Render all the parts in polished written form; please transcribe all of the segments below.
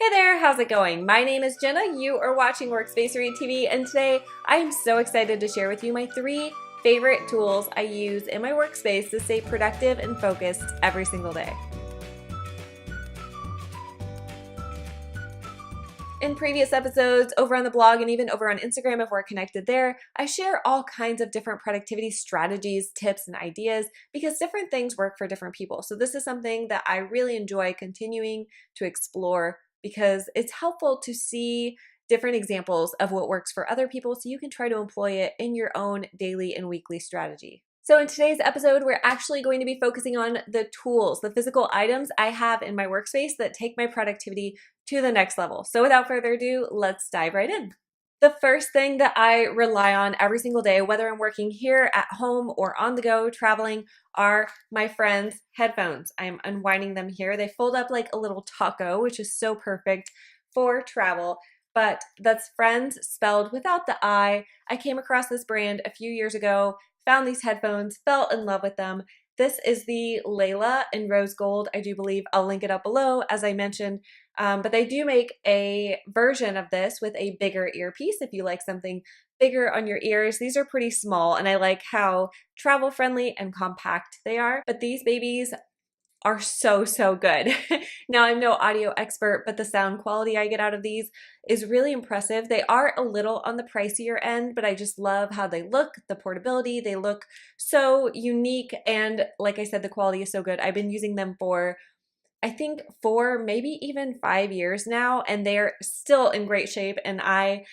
Hey there, how's it going? My name is Jenna, you are watching Workspace Read TV, and today I am so excited to share with you my 3 favorite tools I use in my workspace to stay productive and focused every single day. In previous episodes, over on the blog and even over on Instagram if we're connected there, I share all kinds of different productivity strategies, tips, and ideas because different things work for different people. So this is something that I really enjoy continuing to explore because it's helpful to see different examples of what works for other people so you can try to employ it in your own daily and weekly strategy. So in today's episode, we're actually going to be focusing on the tools, the physical items I have in my workspace that take my productivity to the next level. So without further ado, let's dive right in. The first thing that I rely on every single day, whether I'm working here at home or on the go traveling, are my Frends headphones. I'm unwinding them here. They fold up like a little taco, which is so perfect for travel. But that's Frends spelled without the I. I came across this brand a few years ago, found these headphones, fell in love with them. This is the Layla in rose gold, I do believe. I'll link it up below, as I mentioned. But they do make a version of this with a bigger earpiece if you like something bigger on your ears. These are pretty small, and I like how travel friendly and compact they are. But these babies are so good. Now, I'm no audio expert, but the sound quality I get out of these is really impressive. They are a little on the pricier end, but I just love how they look, the portability. They look so unique, and like I said, the quality is so good. I've been using them for I think 4, maybe even 5 years now, and they're still in great shape, and I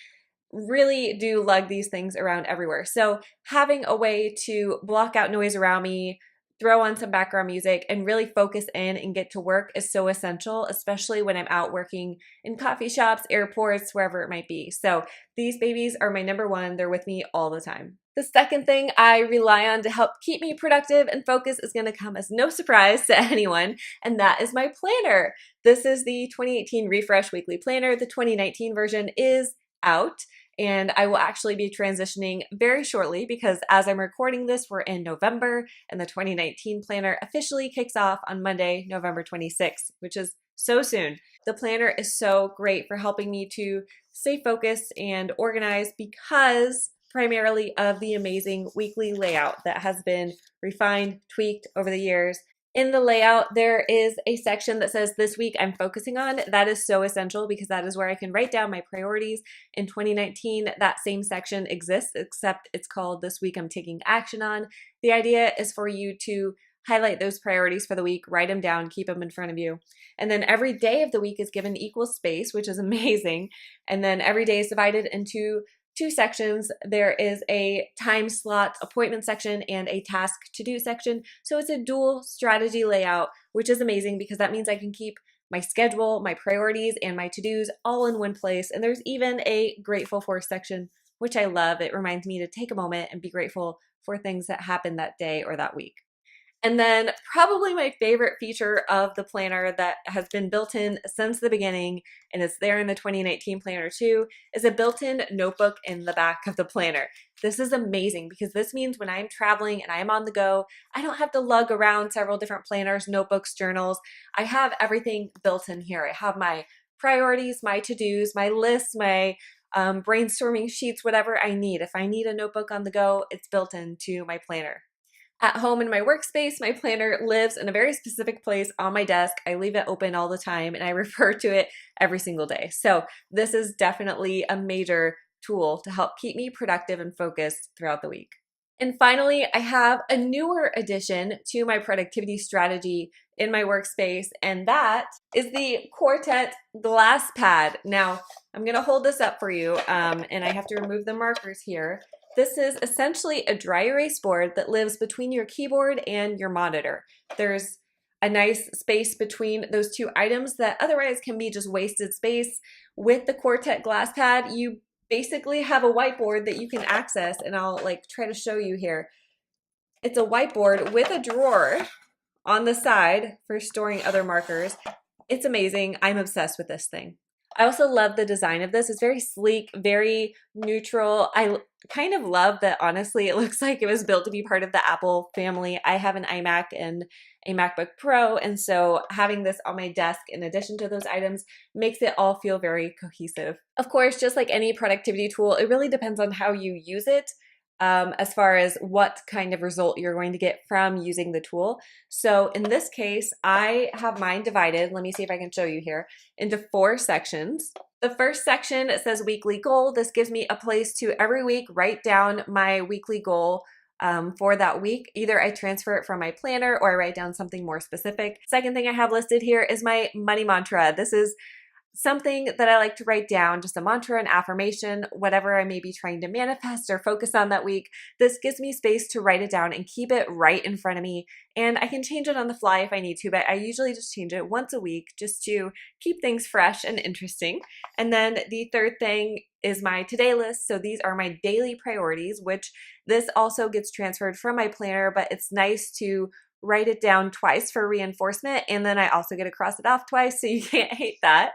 really do lug these things around everywhere. So having a way to block out noise around me, throw on some background music, and really focus in and get to work is so essential, especially when I'm out working in coffee shops, airports, wherever it might be. So these babies are my number one. They're with me all the time. The second thing I rely on to help keep me productive and focused is going to come as no surprise to anyone, and that is my planner. This is the 2018 Refresh Weekly Planner. The 2019 version is out, and I will actually be transitioning very shortly because as I'm recording this, we're in November, and the 2019 planner officially kicks off on Monday, November 26th, which is so soon. The planner is so great for helping me to stay focused and organized because primarily of the amazing weekly layout that has been refined, tweaked over the years. In the layout, there is a section that says this week I'm focusing on. That is so essential because that is where I can write down my priorities. In 2019, that same section exists, except it's called This Week I'm Taking Action On. The idea is for you to highlight those priorities for the week, write them down, keep them in front of you. And then every day of the week is given equal space, which is amazing. And then every day is divided into 2 sections. There is a time slot appointment section and a task to do section. So it's a dual strategy layout, which is amazing because that means I can keep my schedule, my priorities, and my to-dos all in one place. And there's even a grateful for section, which I love. It reminds me to take a moment and be grateful for things that happened that day or that week. And then probably my favorite feature of the planner that has been built in since the beginning, and it's there in the 2019 planner too, is a built-in notebook in the back of the planner. This is amazing because this means when I'm traveling and I am on the go, I don't have to lug around several different planners, notebooks, journals. I have everything built in here. I have my priorities, my to-dos, my lists, my brainstorming sheets, whatever I need. If I need a notebook on the go, it's built into my planner. At home in my workspace, my planner lives in a very specific place on my desk. I leave it open all the time and I refer to it every single day. So this is definitely a major tool to help keep me productive and focused throughout the week. And finally, I have a newer addition to my productivity strategy in my workspace, and that is the Quartet Glass Pad. Now, I'm going to hold this up for you, and I have to remove the markers here. This is essentially a dry erase board that lives between your keyboard and your monitor. There's a nice space between those 2 items that otherwise can be just wasted space. With the Quartet Glass Pad, you basically have a whiteboard that you can access, and I'll try to show you here. It's a whiteboard with a drawer on the side for storing other markers. It's amazing. I'm obsessed with this thing. I also love the design of this. It's very sleek, very neutral. I kind of love that, honestly, it looks like it was built to be part of the Apple family. I have an iMac and a MacBook Pro, and so having this on my desk in addition to those items makes it all feel very cohesive. Of course, just like any productivity tool, it really depends on how you use it. As far as what kind of result you're going to get from using the tool. So in this case, I have mine divided, let me see if I can show you here, into 4 sections. The first section says weekly goal. This gives me a place to every week write down my weekly goal for that week. Either I transfer it from my planner or I write down something more specific. Second thing I have listed here is my money mantra. This is something that I like to write down, just a mantra, an affirmation, whatever I may be trying to manifest or focus on that week. This gives me space to write it down and keep it right in front of me. And I can change it on the fly if I need to, but I usually just change it once a week just to keep things fresh and interesting. And then the third thing is my today list. So these are my daily priorities, which this also gets transferred from my planner, but it's nice to write it down twice for reinforcement, and then I also get to cross it off twice, so you can't hate that.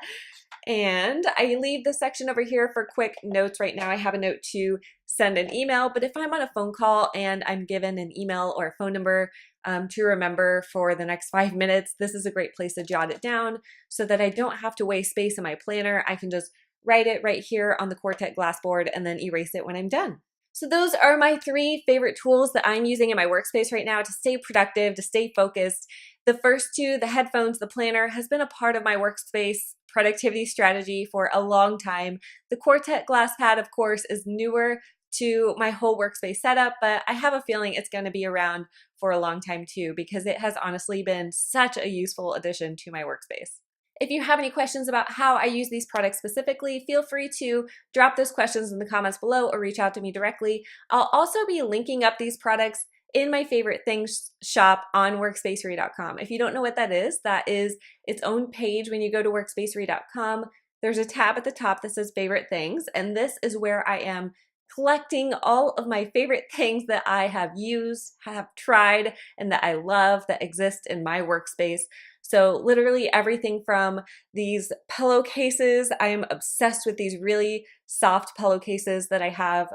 And I leave the section over here for quick notes. Right now I have a note to send an email, but if I'm on a phone call and I'm given an email or a phone number to remember for the next 5 minutes, this is a great place to jot it down so that I don't have to waste space in my planner. I can just write it right here on the Quartet Glass board and then erase it when I'm done. So those are my 3 favorite tools that I'm using in my workspace right now to stay productive, to stay focused. The first 2, the headphones, the planner, has been a part of my workspace productivity strategy for a long time. The Quartet Glass Pad, of course, is newer to my whole workspace setup, but I have a feeling it's going to be around for a long time too, because it has honestly been such a useful addition to my workspace. If you have any questions about how I use these products specifically, feel free to drop those questions in the comments below or reach out to me directly. I'll also be linking up these products in my favorite things shop on workspacery.com. If you don't know what that is its own page. When you go to workspacery.com, there's a tab at the top that says favorite things, and this is where I am collecting all of my favorite things that I have used, have tried, and that I love that exist in my workspace. So literally everything from these pillowcases. I am obsessed with these really soft pillowcases that I have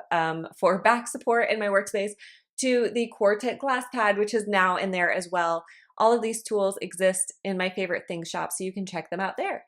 for back support in my workspace, to the Quartet Glass Pad, which is now in there as well. All of these tools exist in my favorite things shop, so you can check them out there.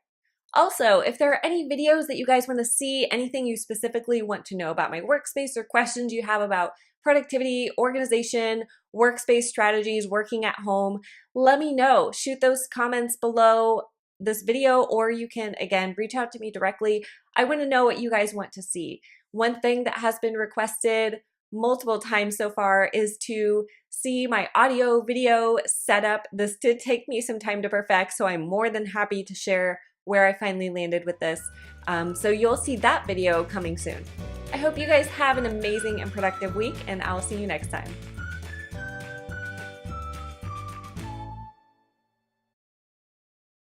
Also, if there are any videos that you guys want to see, anything you specifically want to know about my workspace or questions you have about productivity, organization, workspace strategies, working at home, let me know. Shoot those comments below this video, or you can, again, reach out to me directly. I want to know what you guys want to see. One thing that has been requested multiple times so far is to see my audio video setup. This did take me some time to perfect, so I'm more than happy to share where I finally landed with this. So you'll see that video coming soon. I hope you guys have an amazing and productive week, and I'll see you next time.